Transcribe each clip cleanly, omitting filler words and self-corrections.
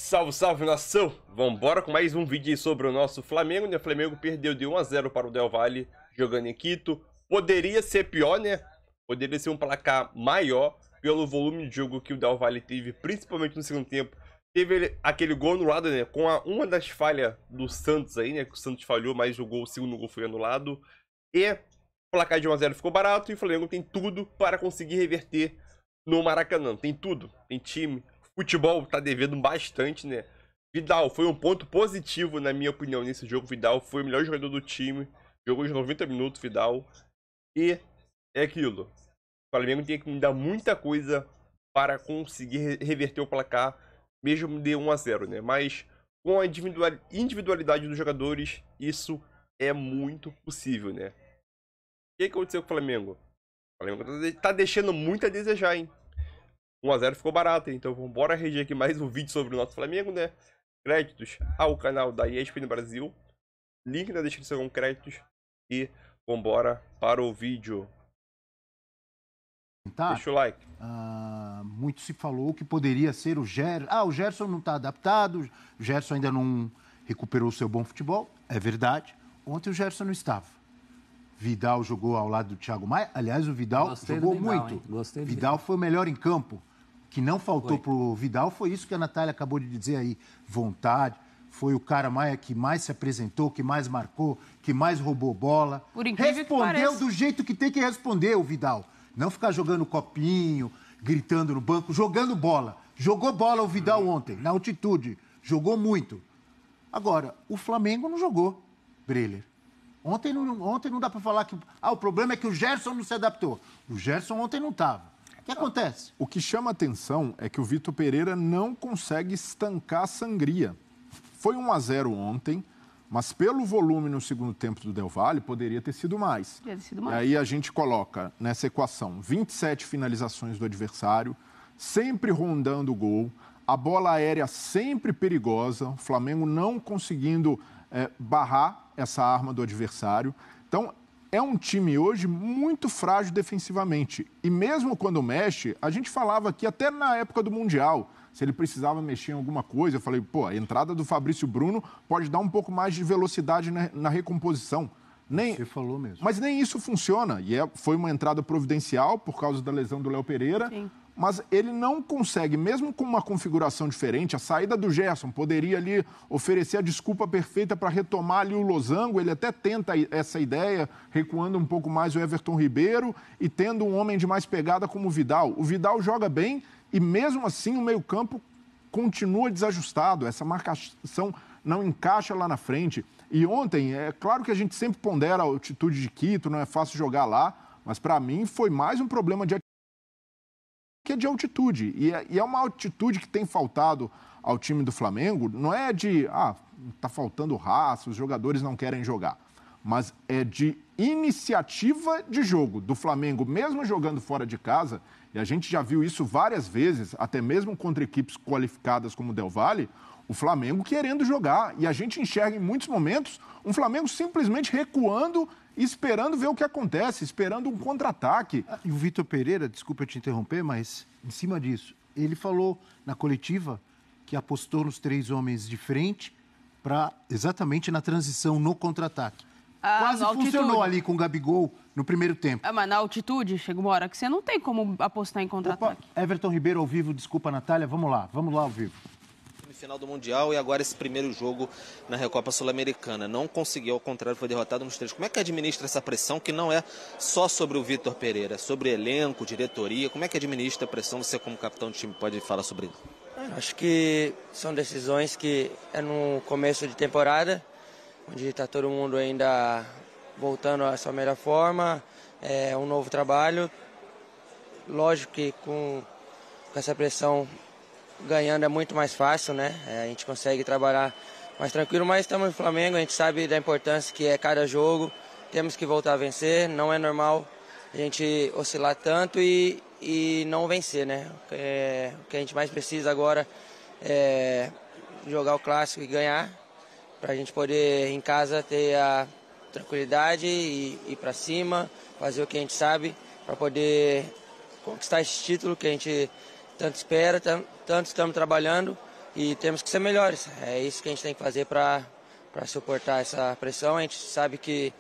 Salve, salve, nação! Vambora com mais um vídeo aí sobre o nosso Flamengo, né? O Flamengo perdeu de 1-0 para o Del Valle, jogando em Quito. Poderia ser pior, né? Poderia ser um placar maior, pelo volume de jogo que o Del Valle teve, principalmente no segundo tempo. Teve aquele gol anulado, né? Com uma das falhas do Santos aí, né? Que o Santos falhou, mas o segundo gol foi anulado. E o placar de 1-0 ficou barato e o Flamengo tem tudo para conseguir reverter no Maracanã. Tem tudo, tem time. Futebol tá devendo bastante, né? Vidal foi um ponto positivo, na minha opinião, nesse jogo. Vidal foi o melhor jogador do time. Jogou os 90 minutos, Vidal. E é aquilo. O Flamengo tem que mudar muita coisa para conseguir reverter o placar, mesmo de 1-0, né? Mas com a individualidade dos jogadores, isso é muito possível, né? O que aconteceu com o Flamengo? O Flamengo tá deixando muito a desejar, hein? 1-0 ficou barato, então bora reger aqui mais um vídeo sobre o nosso Flamengo, né? Créditos ao canal da ESPN Brasil. Link na descrição com créditos. E vambora para o vídeo. Tá. Deixa o like. Muito se falou que poderia ser o Gerson. O Gerson não está adaptado, o Gerson ainda não recuperou o seu bom futebol. É verdade. Ontem o Gerson não estava. Vidal jogou ao lado do Thiago Maia. Aliás, o Vidal jogou muito. Vidal foi o melhor em campo. O que não faltou pro Vidal foi isso que a Natália acabou de dizer aí. Vontade. Foi o cara Maia que mais se apresentou, que mais marcou, que mais roubou bola. Por incrível Respondeu que do jeito que tem que responder o Vidal. Não ficar jogando copinho, gritando no banco, jogando bola. Jogou bola o Vidal ontem, na altitude. Jogou muito. Agora, o Flamengo não jogou, Breler. Ontem não dá para falar que... o problema é que o Gerson não se adaptou. O Gerson ontem não estava. O que acontece? O que chama atenção é que o Vitor Pereira não consegue estancar a sangria. Foi 1-0 ontem, mas pelo volume no segundo tempo do Del Valle, poderia ter sido mais. E aí a gente coloca nessa equação 27 finalizações do adversário, sempre rondando o gol, a bola aérea sempre perigosa, o Flamengo não conseguindo barrar essa arma do adversário. Então, é um time hoje muito frágil defensivamente. E mesmo quando mexe, a gente falava aqui até na época do Mundial, se ele precisava mexer em alguma coisa, eu falei, a entrada do Fabrício Bruno pode dar um pouco mais de velocidade na recomposição. Você falou mesmo. Mas nem isso funciona. E foi uma entrada providencial por causa da lesão do Léo Pereira. Sim. Mas ele não consegue, mesmo com uma configuração diferente, a saída do Gerson poderia ali oferecer a desculpa perfeita para retomar ali o losango. Ele até tenta essa ideia, recuando um pouco mais o Everton Ribeiro e tendo um homem de mais pegada como o Vidal. O Vidal joga bem e mesmo assim o meio-campo continua desajustado. Essa marcação não encaixa lá na frente. E ontem, é claro que a gente sempre pondera a altitude de Quito, não é fácil jogar lá, mas para mim foi mais um problema de altitude. E é uma altitude que tem faltado ao time do Flamengo. Não é de, tá faltando raça, os jogadores não querem jogar. Mas é de iniciativa de jogo do Flamengo, mesmo jogando fora de casa. E a gente já viu isso várias vezes, até mesmo contra equipes qualificadas como o Del Valle, o Flamengo querendo jogar. E a gente enxerga em muitos momentos um Flamengo simplesmente recuando e esperando ver o que acontece, esperando um contra-ataque. E o Vitor Pereira, desculpa te interromper, mas em cima disso, ele falou na coletiva que apostou nos 3 homens de frente para exatamente na transição, no contra-ataque. Quase funcionou ali com o Gabigol no primeiro tempo. Mas na altitude, chega uma hora que você não tem como apostar em contra-ataque. Everton Ribeiro ao vivo, desculpa, Natália, vamos lá ao vivo. Final do Mundial e agora esse primeiro jogo na Recopa Sul-Americana. Não conseguiu, ao contrário, foi derrotado nos 3. Como é que administra essa pressão que não é só sobre o Vitor Pereira, é sobre elenco, diretoria? Como é que administra a pressão? Você como capitão do time pode falar sobre isso? Acho que são decisões que é no começo de temporada, onde está todo mundo ainda voltando à sua melhor forma, é um novo trabalho. Lógico que com essa pressão ganhando é muito mais fácil, né? A gente consegue trabalhar mais tranquilo, mas estamos no Flamengo, a gente sabe da importância que é cada jogo, temos que voltar a vencer, não é normal a gente oscilar tanto e não vencer, né? O que a gente mais precisa agora é jogar o clássico e ganhar, para a gente poder em casa ter a tranquilidade e ir para cima, fazer o que a gente sabe, para poder conquistar esse título que a gente tanto espera, tanto estamos trabalhando e temos que ser melhores. É isso que a gente tem que fazer para suportar essa pressão. A gente sabe que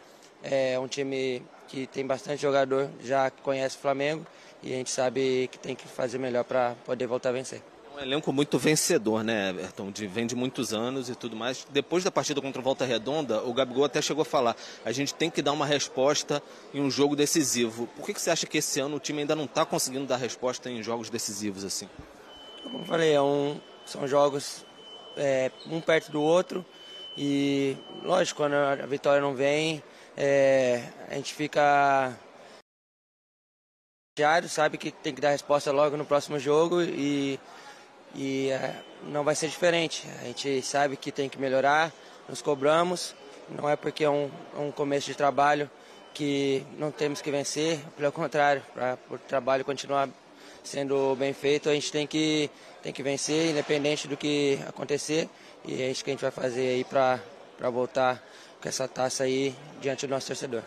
é um time que tem bastante jogador, já conhece o Flamengo, e a gente sabe que tem que fazer melhor para poder voltar a vencer. Um elenco muito vencedor, né, Everton? Vem de muitos anos e tudo mais. Depois da partida contra o Volta Redonda, o Gabigol até chegou a falar: a gente tem que dar uma resposta em um jogo decisivo. Por que você acha que esse ano o time ainda não está conseguindo dar resposta em jogos decisivos assim? Como eu falei, são jogos um perto do outro, e lógico, quando a vitória não vem, a gente fica chateado, sabe que tem que dar resposta logo no próximo jogo, e não vai ser diferente. A gente sabe que tem que melhorar, nos cobramos, não é porque é um começo de trabalho que não temos que vencer, pelo contrário, para o trabalho continuar sendo bem feito, a gente tem que vencer, independente do que acontecer, e é isso que a gente vai fazer aí para voltar com essa taça aí diante do nosso torcedor.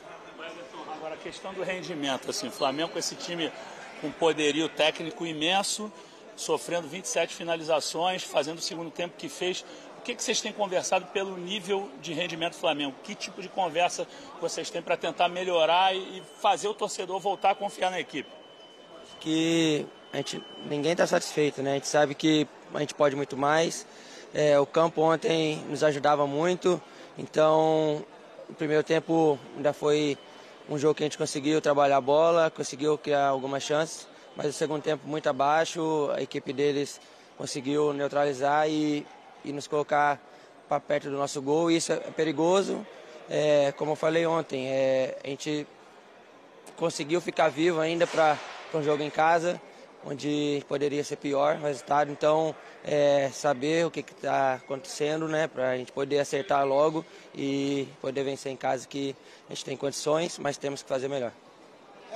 Agora, a questão do rendimento, assim, o Flamengo com esse time com poderio técnico imenso, sofrendo 27 finalizações, fazendo o segundo tempo que fez. O que vocês têm conversado pelo nível de rendimento do Flamengo? Que tipo de conversa vocês têm para tentar melhorar e fazer o torcedor voltar a confiar na equipe? Que ninguém está satisfeito, né? A gente sabe que a gente pode muito mais. O campo ontem nos ajudava muito, então no primeiro tempo ainda foi um jogo que a gente conseguiu trabalhar a bola, conseguiu criar algumas chances, mas no segundo tempo muito abaixo, a equipe deles conseguiu neutralizar e nos colocar para perto do nosso gol, e isso é perigoso. Como eu falei ontem, a gente conseguiu ficar vivo ainda para um jogo em casa, onde poderia ser pior o resultado. Então, saber o que está acontecendo, né, para a gente poder acertar logo e poder vencer em casa, que a gente tem condições, mas temos que fazer melhor.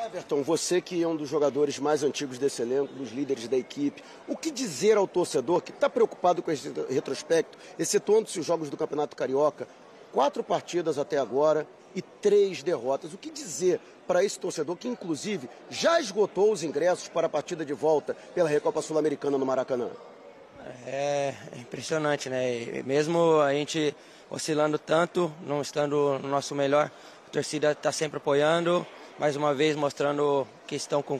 Everton, você que é um dos jogadores mais antigos desse elenco, dos líderes da equipe, o que dizer ao torcedor que está preocupado com esse retrospecto, excetuando-se os jogos do Campeonato Carioca, 4 partidas até agora e 3 derrotas. O que dizer para esse torcedor que, inclusive, já esgotou os ingressos para a partida de volta pela Recopa Sul-Americana no Maracanã? É impressionante, né? Mesmo a gente oscilando tanto, não estando no nosso melhor, a torcida está sempre apoiando, mais uma vez mostrando que estão com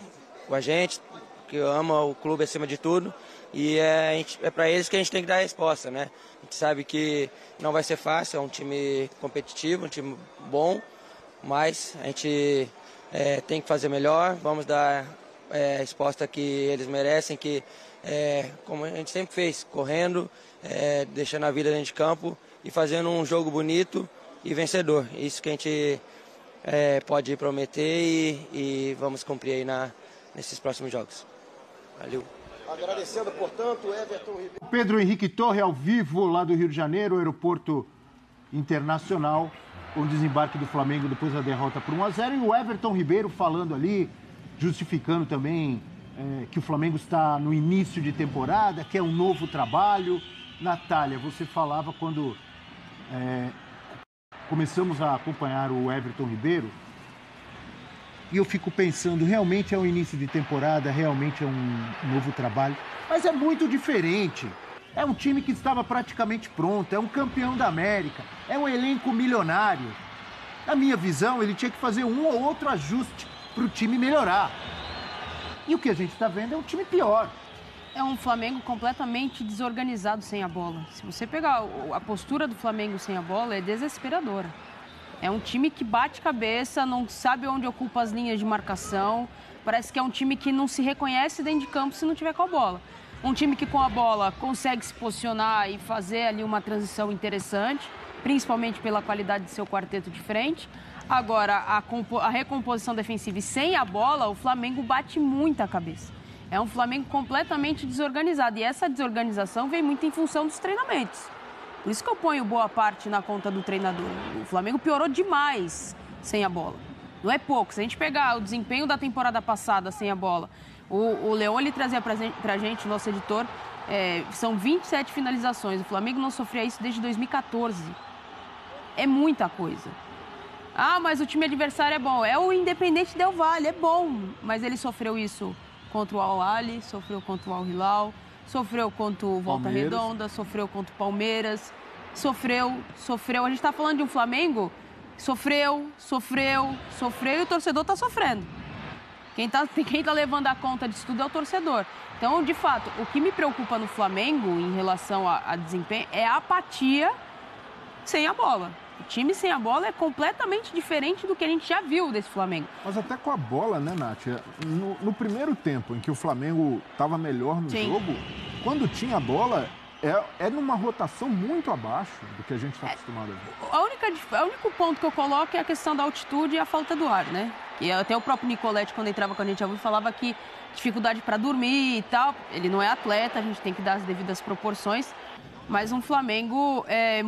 a gente, que ama o clube acima de tudo, e é para eles que a gente tem que dar a resposta, né? A gente sabe que não vai ser fácil, é um time competitivo, um time bom, mas a gente tem que fazer melhor, vamos dar a resposta que eles merecem, que como a gente sempre fez, correndo, deixando a vida dentro de campo e fazendo um jogo bonito e vencedor. Isso que a gente pode prometer e vamos cumprir aí nesses próximos jogos. Valeu. Agradecendo, portanto, Everton Ribeiro. Pedro Henrique Torre, ao vivo, lá do Rio de Janeiro, aeroporto internacional, com o desembarque do Flamengo depois da derrota por 1-0. E o Everton Ribeiro falando ali, justificando também que o Flamengo está no início de temporada, que é um novo trabalho. Natália, você falava quando começamos a acompanhar o Everton Ribeiro, e eu fico pensando, realmente é um início de temporada, realmente é um novo trabalho, mas é muito diferente. É um time que estava praticamente pronto, é um campeão da América, é um elenco milionário. Na minha visão, ele tinha que fazer um ou outro ajuste para o time melhorar. E o que a gente está vendo é um time pior. É um Flamengo completamente desorganizado sem a bola. Se você pegar a postura do Flamengo sem a bola, é desesperadora. É um time que bate cabeça, não sabe onde ocupa as linhas de marcação. Parece que é um time que não se reconhece dentro de campo se não tiver com a bola. Um time que com a bola consegue se posicionar e fazer ali uma transição interessante, principalmente pela qualidade de seu quarteto de frente. Agora, a recomposição defensiva e sem a bola, o Flamengo bate muita cabeça. É um Flamengo completamente desorganizado. E essa desorganização vem muito em função dos treinamentos. Por isso que eu ponho boa parte na conta do treinador. O Flamengo piorou demais sem a bola. Não é pouco. Se a gente pegar o desempenho da temporada passada sem a bola, o Leão, ele trazia pra gente, nosso editor, são 27 finalizações. O Flamengo não sofria isso desde 2014. É muita coisa. Ah, mas o time adversário é bom. É o Independente Del Valle, é bom. Mas ele sofreu isso contra o Al-Ahly, sofreu contra o Al-Hilal, sofreu contra o Volta Redonda, sofreu contra o Palmeiras, sofreu. A gente tá falando de um Flamengo que sofreu e o torcedor tá sofrendo. Quem tá levando a conta disso tudo é o torcedor. Então, de fato, o que me preocupa no Flamengo em relação a desempenho é a apatia sem a bola. O time sem a bola é completamente diferente do que a gente já viu desse Flamengo. Mas até com a bola, né, Nath? No primeiro tempo em que o Flamengo estava melhor no jogo, quando tinha a bola, é numa rotação muito abaixo do que a gente está acostumado a ver. O único ponto que eu coloco é a questão da altitude e a falta do ar, né? E até o próprio Nicoletti, quando entrava com a gente ao vivo, falava que dificuldade para dormir e tal. Ele não é atleta, a gente tem que dar as devidas proporções. Mas um Flamengo é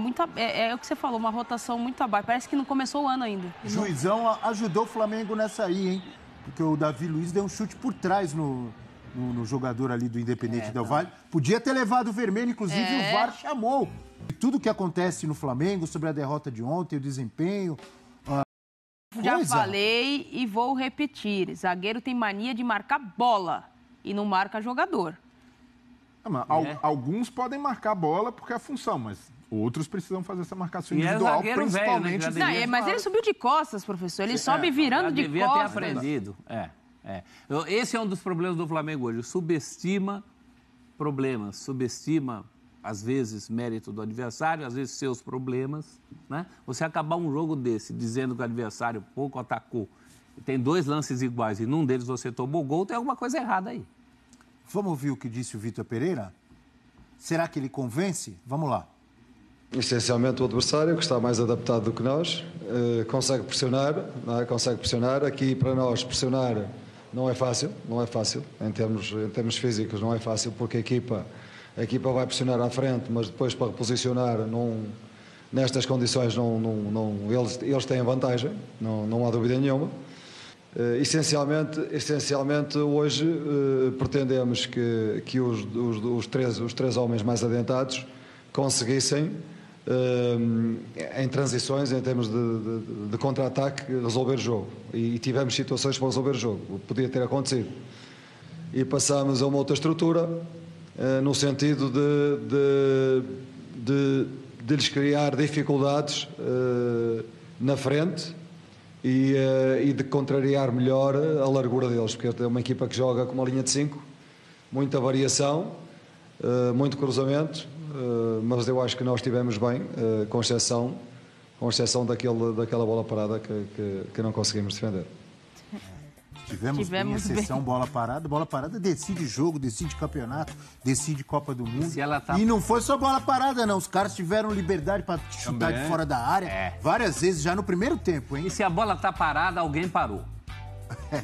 o que você falou, uma rotação muito abaixo. Parece que não começou o ano ainda. O Juizão ajudou o Flamengo nessa aí, hein? Porque o Davi Luiz deu um chute por trás no jogador ali do Independente Del Valle. Podia ter levado o vermelho, inclusive o VAR chamou. E tudo que acontece no Flamengo sobre a derrota de ontem, o desempenho... Já falei e vou repetir. Zagueiro tem mania de marcar bola e não marca jogador. Alguns podem marcar a bola porque é a função, mas outros precisam fazer essa marcação individual, principalmente... Velho, né? Mas ele subiu de costas, professor. Ele sobe virando de costas. Devia ter aprendido. Esse é um dos problemas do Flamengo hoje. Subestima problemas, subestima, às vezes, mérito do adversário, às vezes seus problemas, né? Você acabar um jogo desse dizendo que o adversário pouco atacou, tem 2 lances iguais e num deles você tomou gol, tem alguma coisa errada aí. Vamos ouvir o que disse o Vitor Pereira? Será que ele convence? Vamos lá. Essencialmente o adversário, que está mais adaptado do que nós, consegue pressionar, não é? Consegue pressionar. Aqui, para nós, pressionar não é fácil, em termos físicos não é fácil, porque a equipa vai pressionar à frente, mas depois para reposicionar, nestas condições, eles têm vantagem, não há dúvida nenhuma. Essencialmente hoje pretendemos que os três homens mais adiantados conseguissem, em transições, em termos de contra-ataque, resolver o jogo. E tivemos situações para resolver o jogo, podia ter acontecido. E passamos a uma outra estrutura, no sentido de lhes criar dificuldades na frente, e de contrariar melhor a largura deles, porque é uma equipa que joga com uma linha de 5, muita variação, muito cruzamento, mas eu acho que nós estivemos bem, com exceção daquela bola parada que não conseguimos defender. Tivemos bem, exceção, bola parada decide jogo, decide campeonato, decide Copa do Mundo. E não foi só bola parada, não. Os caras tiveram liberdade para chutar de fora da área várias vezes já no primeiro tempo, hein? E se a bola tá parada, alguém parou.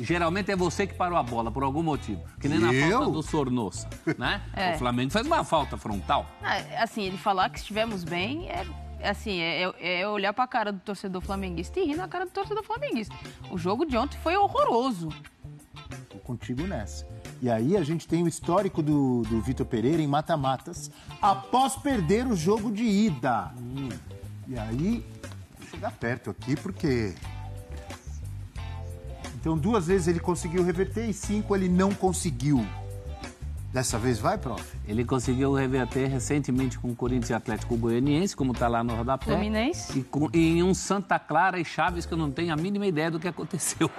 Geralmente é você que parou a bola, por algum motivo. Que nem na falta do Sornosa, né? O Flamengo fez uma falta frontal. Assim, ele falar que estivemos bem é olhar pra cara do torcedor flamenguista e rir na cara do torcedor flamenguista. O jogo de ontem foi horroroso. Tô contigo nessa. E aí a gente tem o histórico do Vitor Pereira em mata-matas após perder o jogo de ida. E aí, vou chegar perto aqui porque... Então 2 vezes ele conseguiu reverter e 5 ele não conseguiu. Dessa vez vai, prof? Ele conseguiu reverter recentemente com o Corinthians e Atlético Goianiense, como está lá no rodapé. Fluminense. E em um Santa Clara e Chaves, que eu não tenho a mínima ideia do que aconteceu.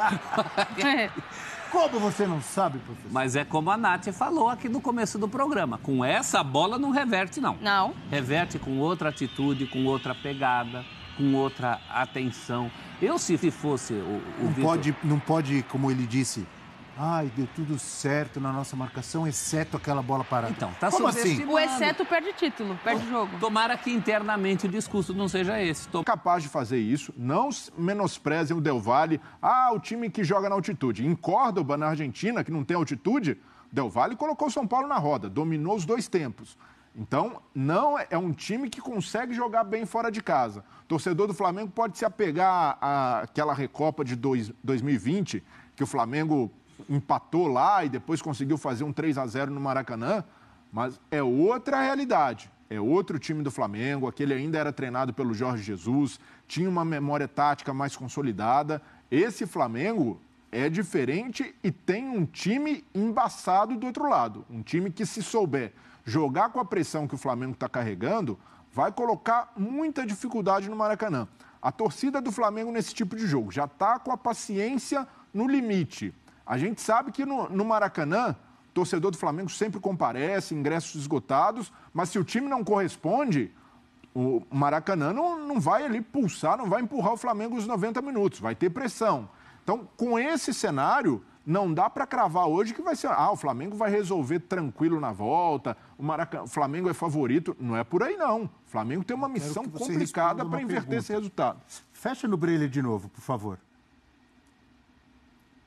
Como você não sabe, professor? Mas é como a Nath falou aqui no começo do programa. Com essa bola não reverte, não. Não. Reverte com outra atitude, com outra pegada, com outra atenção. Eu, se fosse o Vitor... Não pode, como ele disse... Ai, deu tudo certo na nossa marcação, exceto aquela bola parada. Então, tá como assim? O exceto perde título, perde jogo. Tomara que internamente o discurso não seja esse. Capaz de fazer isso, não menosprezem o Del Valle. O time que joga na altitude. Em Córdoba, na Argentina, que não tem altitude, o Del Valle colocou o São Paulo na roda, dominou os 2 tempos. Então, não é um time que consegue jogar bem fora de casa. O torcedor do Flamengo pode se apegar àquela Recopa de 2020, que o Flamengo empatou lá e depois conseguiu fazer um 3-0 no Maracanã, mas é outra realidade. É outro time do Flamengo, aquele ainda era treinado pelo Jorge Jesus, tinha uma memória tática mais consolidada. Esse Flamengo é diferente e tem um time embaçado do outro lado. Um time que, se souber jogar com a pressão que o Flamengo está carregando, vai colocar muita dificuldade no Maracanã. A torcida do Flamengo nesse tipo de jogo já está com a paciência no limite. A gente sabe que no Maracanã, o torcedor do Flamengo sempre comparece, ingressos esgotados, mas se o time não corresponde, o Maracanã não vai ali pulsar, não vai empurrar o Flamengo os 90 minutos, vai ter pressão. Então, com esse cenário, não dá para cravar hoje que vai ser, o Flamengo vai resolver tranquilo na volta, o Flamengo é favorito. Não é por aí, não. O Flamengo tem uma missão complicada para inverter esse resultado. Fecha no Breyle de novo, por favor.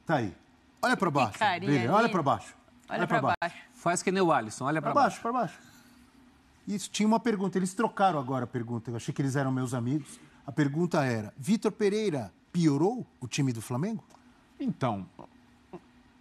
Tá aí. Olha para baixo. Breyle, olha para baixo. Olha para baixo. Faz que nem o Alisson, olha para baixo. Para baixo. Isso, tinha uma pergunta, eles trocaram agora a pergunta, eu achei que eles eram meus amigos. A pergunta era, Vitor Pereira piorou o time do Flamengo? Então,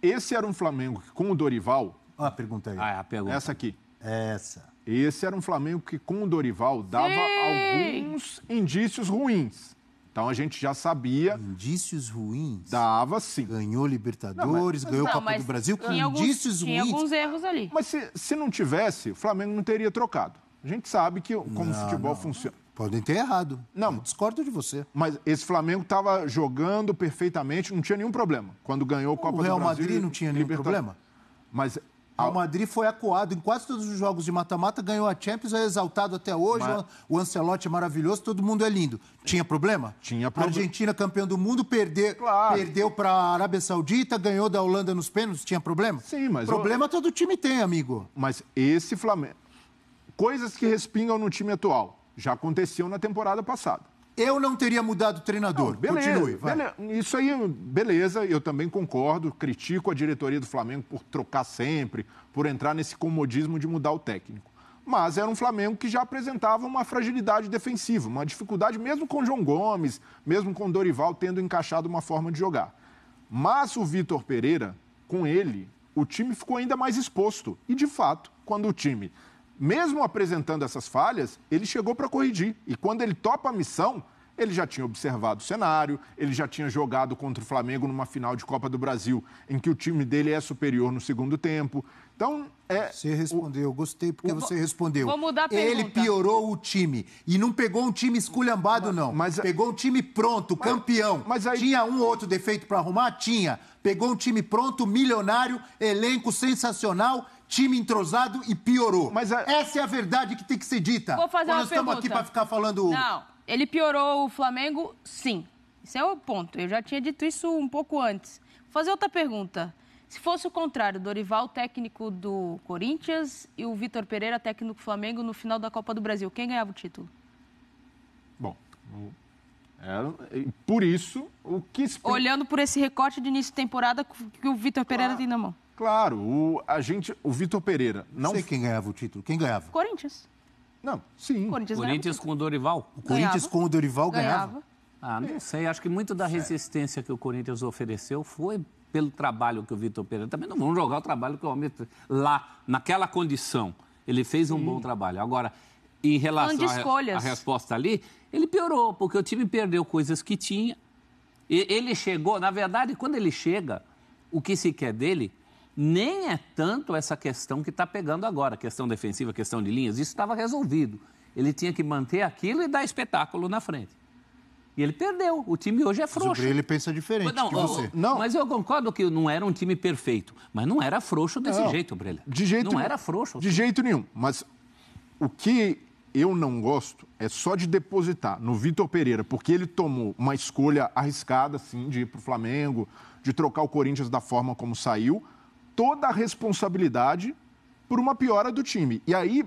esse era um Flamengo que, com o Dorival... A pergunta aí. A pergunta. Essa aqui. Essa. Esse era um Flamengo que, com o Dorival, dava alguns indícios ruins. Então, a gente já sabia... Indícios ruins? Dava, sim. Ganhou Libertadores, ganhou Copa do Brasil, com indícios ruins. Tinha alguns erros ali. Mas se não tivesse, o Flamengo não teria trocado. A gente sabe que como o futebol funciona. Podem ter errado. Não, eu discordo de você. Mas esse Flamengo estava jogando perfeitamente, não tinha nenhum problema. Quando ganhou a Copa do Brasil... O Real Madrid não tinha nenhum problema? Mas... O Real Madrid foi acuado em quase todos os jogos de mata-mata, ganhou a Champions, é exaltado até hoje, o Ancelotti é maravilhoso, todo mundo é lindo. Tinha problema? Tinha problema. A Argentina, campeão do mundo, perdeu para a Arábia Saudita, ganhou da Holanda nos pênaltis, tinha problema? Sim, mas... Problema todo time tem, amigo. Mas esse Flamengo... Coisas que respingam no time atual já aconteciam na temporada passada. Eu não teria mudado o treinador. Não, beleza, continue, vai. Isso aí, beleza, eu também concordo, critico a diretoria do Flamengo por trocar sempre, por entrar nesse comodismo de mudar o técnico. Mas era um Flamengo que já apresentava uma fragilidade defensiva, uma dificuldade mesmo com o João Gomes, mesmo com o Dorival tendo encaixado uma forma de jogar. Mas o Vitor Pereira, com ele, o time ficou ainda mais exposto. E, de fato, quando o time... Mesmo apresentando essas falhas, ele chegou para corrigir. E quando ele topa a missão, ele já tinha observado o cenário, ele já tinha jogado contra o Flamengo numa final de Copa do Brasil, em que o time dele é superior no segundo tempo. Então, Você respondeu, eu gostei porque você respondeu. Vou mudar a pergunta. Ele piorou o time. E não pegou um time esculhambado, não. Pegou um time pronto, campeão. Mas aí... Tinha um ou outro defeito para arrumar? Tinha. Pegou um time pronto, milionário, elenco sensacional, time entrosado e piorou. Essa é a verdade que tem que ser dita. Vou fazer uma pergunta. Nós estamos aqui para ficar falando... Não, ele piorou o Flamengo, sim. Esse é o ponto. Eu já tinha dito isso um pouco antes. Vou fazer outra pergunta. Se fosse o contrário, Dorival, técnico do Corinthians, e o Vitor Pereira, técnico do Flamengo, no final da Copa do Brasil, quem ganhava o título? Bom, por isso, o que... Olhando por esse recorte de início de temporada que o Vitor Pereira tem na mão. Claro, o Vitor Pereira... Não sei quem ganhava o título. Quem ganhava? Corinthians. Não, sim. Corinthians com o Dorival? O Corinthians com o Dorival ganhava? Não sei. Acho que muito da resistência que o Corinthians ofereceu foi pelo trabalho que o Vitor Pereira... Também não vamos jogar o trabalho que o homem... Lá, naquela condição, ele fez um bom trabalho. Agora, em relação à resposta ali, ele piorou, porque o time perdeu coisas que tinha. Ele chegou... Na verdade, quando ele chega, o que se quer dele... Nem é tanto essa questão que está pegando agora, questão defensiva, questão de linhas, isso estava resolvido. Ele tinha que manter aquilo e dar espetáculo na frente. E ele perdeu, o time hoje é frouxo. Mas ele pensa diferente de você. Não, mas eu concordo que não era um time perfeito, mas não era frouxo desse jeito, Brelha. Não era frouxo. De jeito nenhum, mas o que eu não gosto é só de depositar no Vitor Pereira, porque ele tomou uma escolha arriscada, assim, de ir para o Flamengo, de trocar o Corinthians da forma como saiu, toda a responsabilidade por uma piora do time. E aí,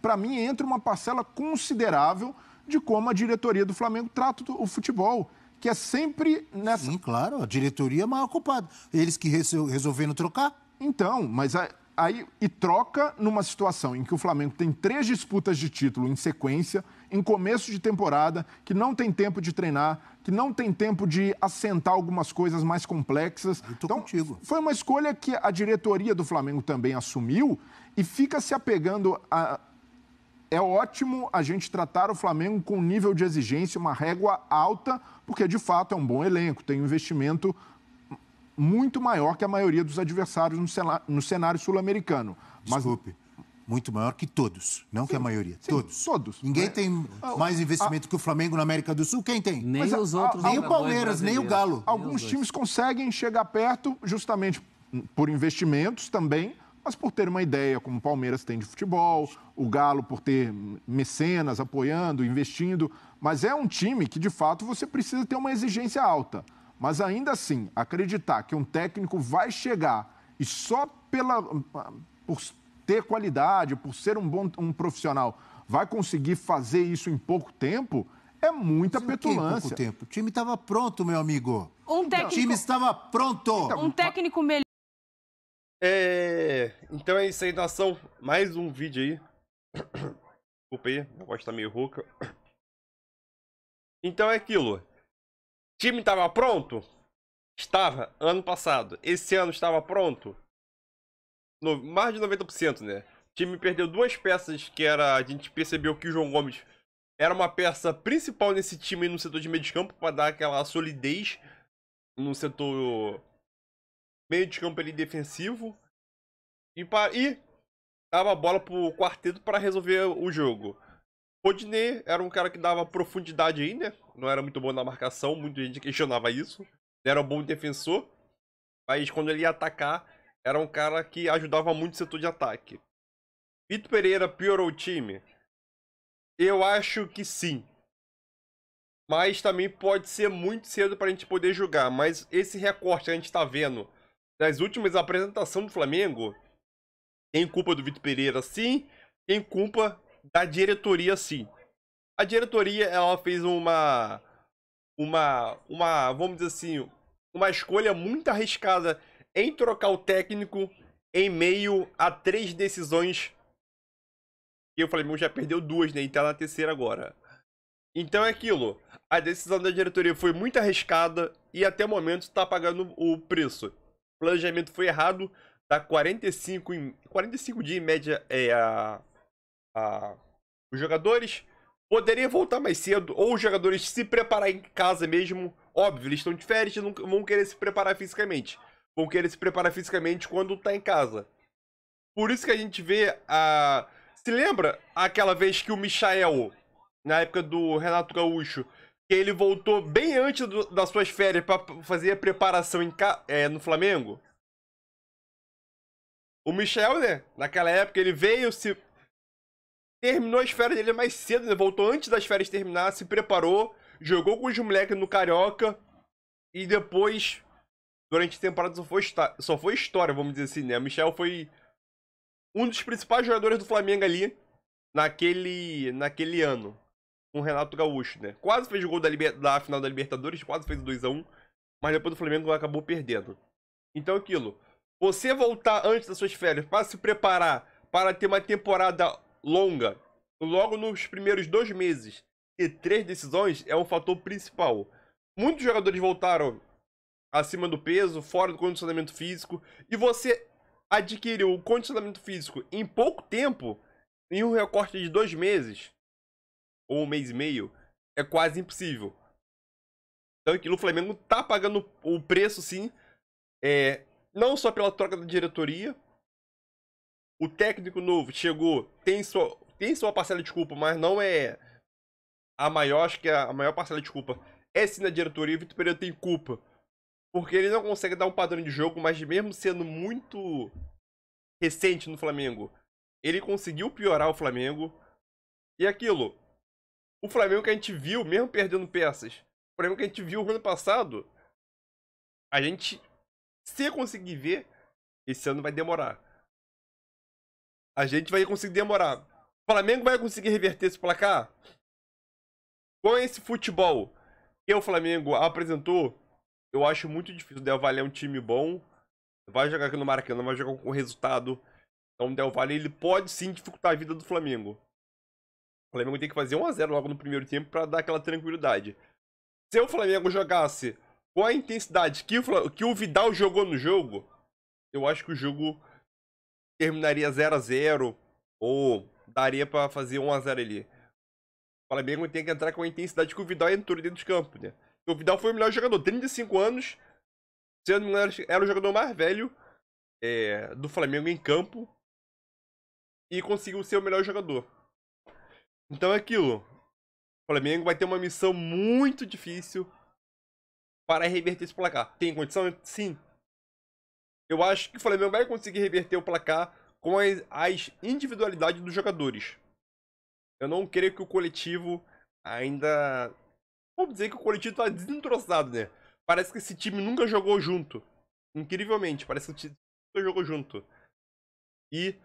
para mim, entra uma parcela considerável de como a diretoria do Flamengo trata o futebol, que é sempre nessa... Sim, claro, a diretoria é a maior culpada. Eles que resolveram trocar? Então, mas aí troca numa situação em que o Flamengo tem 3 disputas de título em sequência, em começo de temporada, que não tem tempo de treinar, que não tem tempo de assentar algumas coisas mais complexas. Então, contigo. Foi uma escolha que a diretoria do Flamengo também assumiu e fica se apegando a... É ótimo a gente tratar o Flamengo com um nível de exigência, uma régua alta, porque de fato é um bom elenco, tem um investimento muito maior que a maioria dos adversários no cenário sul-americano. Desculpe. Muito maior que todos, não que a maioria. Sim, todos. Todos. Ninguém tem mais investimento que o Flamengo na América do Sul. Quem tem? Nem os outros. Nem o Palmeiras, nem o Galo. Alguns times conseguem chegar perto justamente por investimentos também, mas por ter uma ideia, como o Palmeiras tem de futebol, o Galo por ter mecenas apoiando, investindo. Por é um time que, de fato, você precisa ter uma exigência alta. Mas ainda assim, acreditar que um técnico vai chegar e só por ter qualidade, por ser um profissional, vai conseguir fazer isso em pouco tempo, é muita petulância. Pouco tempo? O time estava pronto, meu amigo. O time estava pronto. Um técnico melhor. Então é isso aí, nação. Mais um vídeo aí. Desculpa aí, a voz tá meio rouca. Então é aquilo. O time estava pronto? Estava, ano passado. Esse ano estava pronto? Mais de 90%, né? O time perdeu 2 peças que era... A gente percebeu que o João Gomes era uma peça principal nesse time no setor de meio de campo para dar aquela solidez no setor meio de campo ali defensivo. E dava a bola pro quarteto para resolver o jogo. Rodinei era um cara que dava profundidade aí, né? Não era muito bom na marcação, muita gente questionava isso. Era um bom defensor, mas quando ele ia atacar, era um cara que ajudava muito o setor de ataque. Vitor Pereira piorou o time? Eu acho que sim. Mas também pode ser muito cedo para a gente poder julgar. Mas esse recorte que a gente está vendo das últimas apresentações do Flamengo, tem culpa do Vitor Pereira, sim. Tem culpa da diretoria, sim. A diretoria, ela fez vamos dizer assim, uma escolha muito arriscada em trocar o técnico em meio a 3 decisões. E o Flamengo já perdeu 2, né? E tá na terceira agora. Então é aquilo. A decisão da diretoria foi muito arriscada e até o momento está pagando o preço. O planejamento foi errado. Tá 45 dias em média os jogadores. Poderia voltar mais cedo. Ou os jogadores se preparar em casa mesmo. Óbvio, eles estão de férias e não vão querer se preparar fisicamente. Vão querer se preparar fisicamente quando tá em casa. Por isso que a gente vê Se lembra aquela vez que o Michael, na época do Renato Gaúcho, que ele voltou bem antes das suas férias para fazer a preparação no Flamengo? O Michael, né? Naquela época ele veio, terminou as férias dele mais cedo, né? Voltou antes das férias terminar, se preparou, jogou com os moleques no Carioca e depois... Durante a temporada só foi história, vamos dizer assim, né? O Michel foi um dos principais jogadores do Flamengo ali naquele ano. Com o Renato Gaúcho, né? Quase fez o gol da final da Libertadores, quase fez o 2-1. Mas depois o Flamengo acabou perdendo. Então aquilo. Você voltar antes das suas férias para se preparar para ter uma temporada longa, logo nos primeiros 2 meses, e 3 decisões, é um fator principal. Muitos jogadores voltaram acima do peso, fora do condicionamento físico, e você adquiriu o condicionamento físico em pouco tempo, em um recorte de 2 meses, ou 1 mês e meio, é quase impossível. Então aquilo, o Flamengo tá pagando o preço, sim, não só pela troca da diretoria. O técnico novo chegou, tem sua parcela de culpa, mas não é a maior. Acho que a maior parcela de culpa é sim na diretoria. O Vitor Pereira tem culpa porque ele não consegue dar um padrão de jogo, mas mesmo sendo muito recente no Flamengo, ele conseguiu piorar o Flamengo. E aquilo, o Flamengo que a gente viu, mesmo perdendo peças, o Flamengo que a gente viu no ano passado, a gente, se conseguir ver, esse ano vai demorar. A gente vai conseguir demorar. O Flamengo vai conseguir reverter esse placar? Com esse futebol que o Flamengo apresentou, eu acho muito difícil. O Del Valle é um time bom. Vai jogar aqui no Maracanã, vai jogar com resultado. Então o Del Valle, ele pode sim dificultar a vida do Flamengo. O Flamengo tem que fazer 1-0 logo no primeiro tempo para dar aquela tranquilidade. Se o Flamengo jogasse com a intensidade que o Vidal jogou no jogo, eu acho que o jogo terminaria 0-0 ou daria para fazer 1-0 ali. O Flamengo tem que entrar com a intensidade que o Vidal entrou dentro de campo, né? O Vidal foi o melhor jogador, 35 anos, Se eu não me engano, era o jogador mais velho do Flamengo em campo e conseguiu ser o melhor jogador. Então é aquilo. O Flamengo vai ter uma missão muito difícil para reverter esse placar. Tem condição? Sim. Eu acho que o Flamengo vai conseguir reverter o placar com as individualidades dos jogadores. Eu não creio que o coletivo ainda... Vamos dizer que o coletivo tá desentrosado, né? Parece que esse time nunca jogou junto. Incrivelmente, parece que o time nunca jogou junto.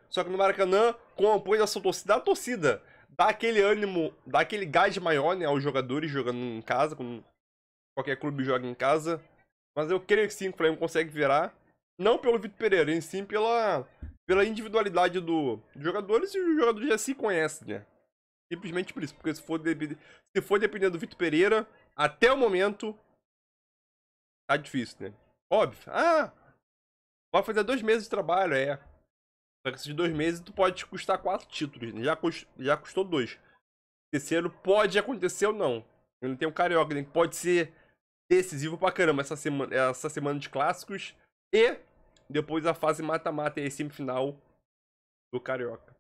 Só que no Maracanã, com o apoio da sua torcida, a torcida dá aquele ânimo, dá aquele gás maior, né, aos jogadores jogando em casa, quando qualquer clube joga em casa. Mas eu creio que sim, que o Flamengo consegue virar. Não pelo Vitor Pereira, em sim pela individualidade dos jogadores, e os jogadores já se conhecem, né? Simplesmente por isso. Porque se for depender do Vitor Pereira, até o momento, tá difícil, né? Óbvio. Vai fazer 2 meses de trabalho, Só que esses 2 meses tu pode custar 4 títulos. Né? Já custou 2. Terceiro pode acontecer ou não. Ele tem um Carioca, né? Que pode ser decisivo pra caramba essa semana de clássicos. E depois a fase mata-mata e semifinal do Carioca.